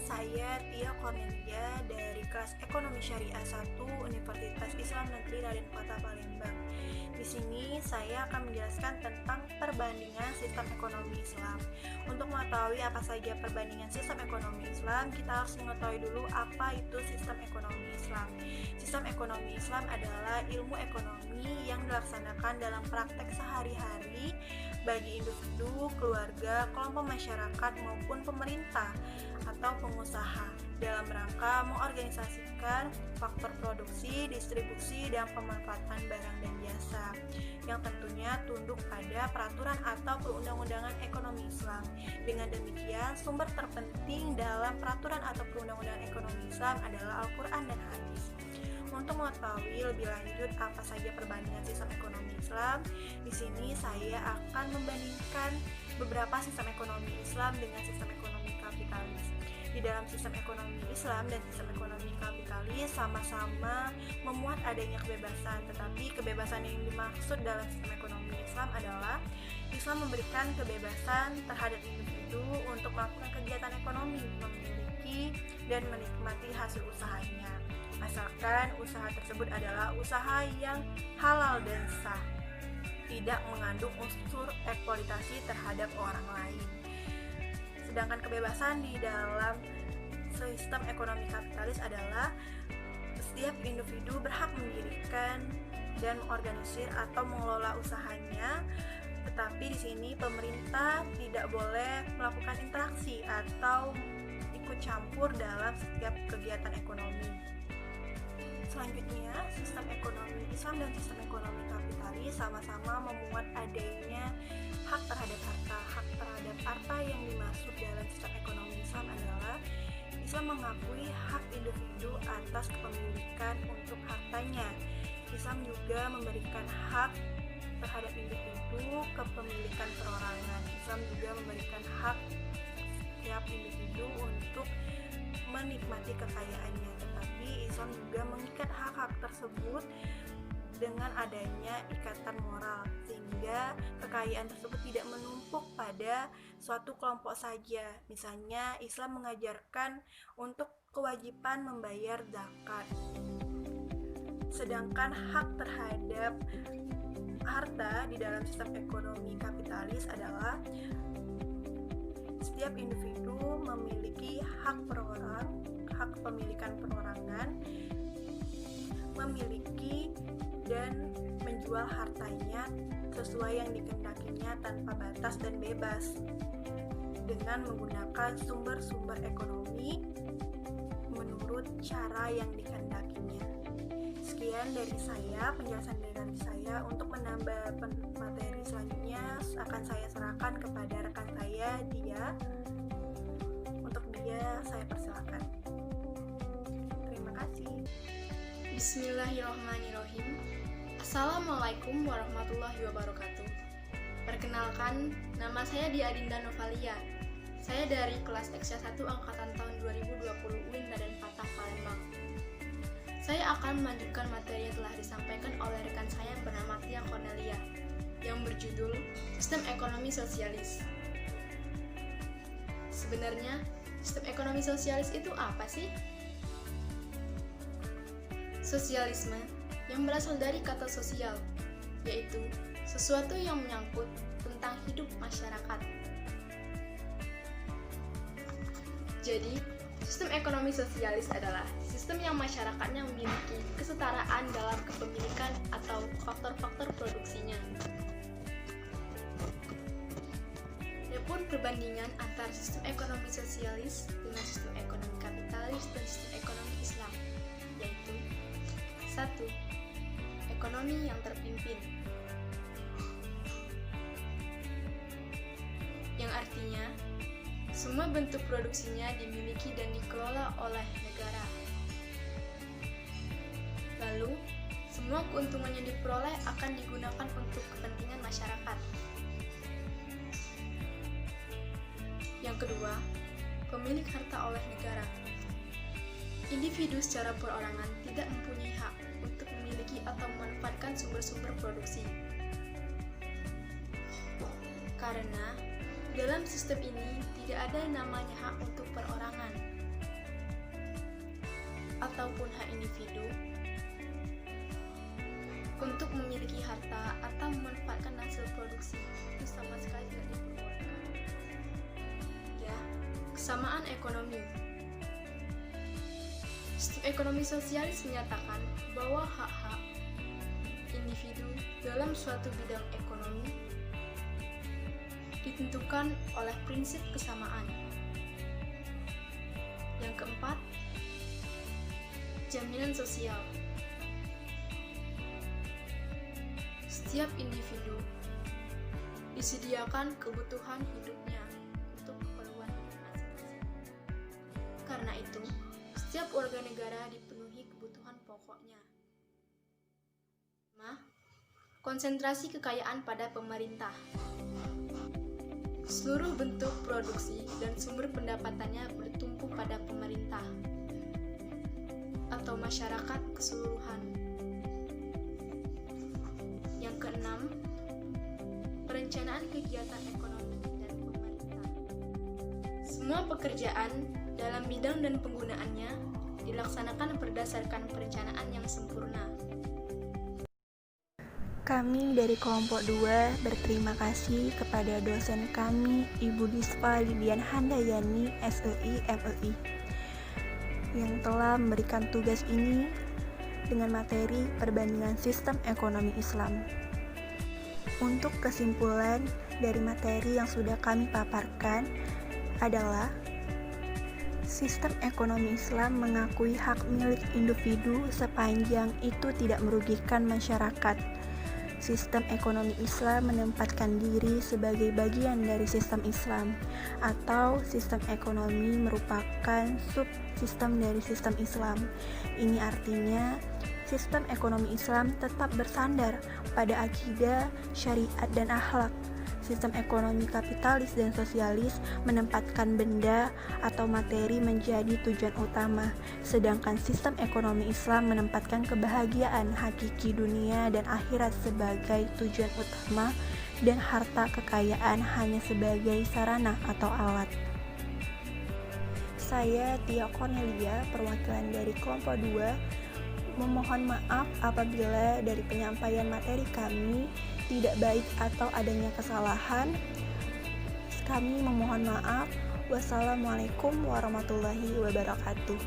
saya Tia Cornelia dari kelas Ekonomi Syariah 1 Universitas Islam Negeri Raden Kota Palembang. Di sini saya akan menjelaskan tentang perbandingan sistem ekonomi Islam. Untuk mengetahui apa saja perbandingan sistem ekonomi Islam, kita harus mengetahui dulu apa itu sistem ekonomi Islam. Sistem ekonomi Islam adalah ilmu ekonomi yang dilaksanakan dalam praktek sehari-hari bagi individu, keluarga, kelompok masyarakat maupun pemerintah atau pengusaha dalam rangka mengorganisasikan faktor produksi, distribusi, dan pemanfaatan barang dan jasa yang tentunya tunduk pada peraturan atau perundang-undangan ekonomi Islam. Dengan demikian, sumber terpenting dalam peraturan atau perundang-undangan ekonomi Islam adalah Al-Quran dan Hadis. Untuk mengetahui lebih lanjut apa saja perbandingan sistem ekonomi Islam, di sini saya akan membandingkan beberapa sistem ekonomi Islam dengan sistem ekonomi kapitalis. Di dalam sistem ekonomi Islam dan sistem ekonomi kapitalis sama-sama memuat adanya kebebasan, tetapi kebebasan yang dimaksud dalam sistem ekonomi Islam adalah Islam memberikan kebebasan terhadap individu untuk melakukan kegiatan ekonomi, memiliki dan menikmati hasil usahanya, asalkan usaha tersebut adalah usaha yang halal dan sah, tidak mengandung unsur eksploitasi terhadap orang lain. Sedangkan kebebasan di dalam sistem ekonomi kapitalis adalah setiap individu berhak mendirikan dan mengorganisir atau mengelola usahanya, tetapi di sini pemerintah tidak boleh melakukan interaksi atau ikut campur dalam setiap kegiatan ekonomi. Selanjutnya, sistem ekonomi Islam dan sistem ekonomi kapitalis sama-sama memuat adanya hak terhadap harta. Hak terhadap harta yang dimaksud dalam sistem ekonomi Islam adalah Islam mengakui hak individu atas kepemilikan untuk hartanya. Islam juga memberikan hak terhadap individu kepemilikan perorangan. Islam juga memberikan hak setiap individu untuk menikmati kekayaannya, tetapi Islam juga mengikat hak-hak tersebut dengan adanya ikatan moral, sehingga kekayaan tersebut tidak menumpuk pada suatu kelompok saja. Misalnya, Islam mengajarkan untuk kewajiban membayar zakat. Sedangkan hak terhadap harta di dalam sistem ekonomi kapitalis adalah setiap individu memiliki hak kepemilikan perorangan, memiliki dan menjual hartanya sesuai yang dikehendakinya tanpa batas dan bebas dengan menggunakan sumber-sumber ekonomi menurut cara yang dikehendakinya. Sekian dari saya, penjelasan dari saya. Untuk menambah materi selanjutnya akan saya serahkan kepada rekan saya, Dia. Untuk dia, saya persilakan. Terima kasih. Bismillahirrahmanirrahim. Assalamualaikum warahmatullahi wabarakatuh. Perkenalkan, nama saya Dia Adinda Novalia. Saya dari kelas Eksya 1 angkatan tahun 2020 UIN Raden Patah Palembang. Saya akan melanjutkan materi yang telah disampaikan oleh rekan saya yang bernama Tia Cornelia yang berjudul Sistem Ekonomi Sosialis. Sebenarnya, sistem ekonomi sosialis itu apa sih? Sosialisme yang berasal dari kata sosial, yaitu sesuatu yang menyangkut tentang hidup masyarakat. Jadi, sistem ekonomi sosialis adalah sistem yang masyarakatnya memiliki kesetaraan dalam kepemilikan atau faktor-faktor produksinya. Adapun perbandingan antara sistem ekonomi sosialis dengan sistem ekonomi kapitalis dan sistem ekonomi Islam, yaitu 1. Ekonomi yang terpimpin, yang artinya semua bentuk produksinya dimiliki dan dikelola oleh negara. Lalu, semua keuntungan yang diperoleh akan digunakan untuk kepentingan masyarakat. Yang kedua, pemilik harta oleh negara. Individu secara perorangan tidak mempunyai hak untuk memiliki atau memanfaatkan sumber-sumber produksi. Karena dalam sistem ini tidak ada yang namanya hak untuk perorangan, ataupun hak individu untuk memiliki harta atau memanfaatkan hasil produksi itu sama sekali tidak diperbolehkan. Ya, kesamaan ekonomi. Sistem ekonomi sosialis menyatakan bahwa hak-hak individu dalam suatu bidang ekonomi ditentukan oleh prinsip kesamaan. Yang keempat, jaminan sosial. Setiap individu disediakan kebutuhan hidupnya untuk keperluan hidup masing-masing. Karena itu, setiap warga negara dipenuhi kebutuhan pokoknya. Konsentrasi kekayaan pada pemerintah. Seluruh bentuk produksi dan sumber pendapatannya bertumpu pada pemerintah atau masyarakat keseluruhan. Yang keenam, perencanaan kegiatan ekonomi dan pemerintah. Semua pekerjaan dalam bidang dan penggunaannya dilaksanakan berdasarkan perencanaan yang sempurna. Kami dari kelompok 2 berterima kasih kepada dosen kami, Ibu Dispa Lidian Handayani, SEI, MEI, yang telah memberikan tugas ini dengan materi perbandingan sistem ekonomi Islam. Untuk kesimpulan dari materi yang sudah kami paparkan adalah sistem ekonomi Islam mengakui hak milik individu sepanjang itu tidak merugikan masyarakat. Sistem ekonomi Islam menempatkan diri sebagai bagian dari sistem Islam, atau sistem ekonomi merupakan subsistem dari sistem Islam. Ini artinya sistem ekonomi Islam tetap bersandar pada akidah, syariat, dan akhlak. Sistem ekonomi kapitalis dan sosialis menempatkan benda atau materi menjadi tujuan utama, sedangkan sistem ekonomi Islam menempatkan kebahagiaan hakiki dunia dan akhirat sebagai tujuan utama dan harta kekayaan hanya sebagai sarana atau alat. Saya Tia Cornelia, perwakilan dari kelompok 2, memohon maaf apabila dari penyampaian materi kami tidak baik atau adanya kesalahan. Kami memohon maaf. Wassalamualaikum warahmatullahi wabarakatuh.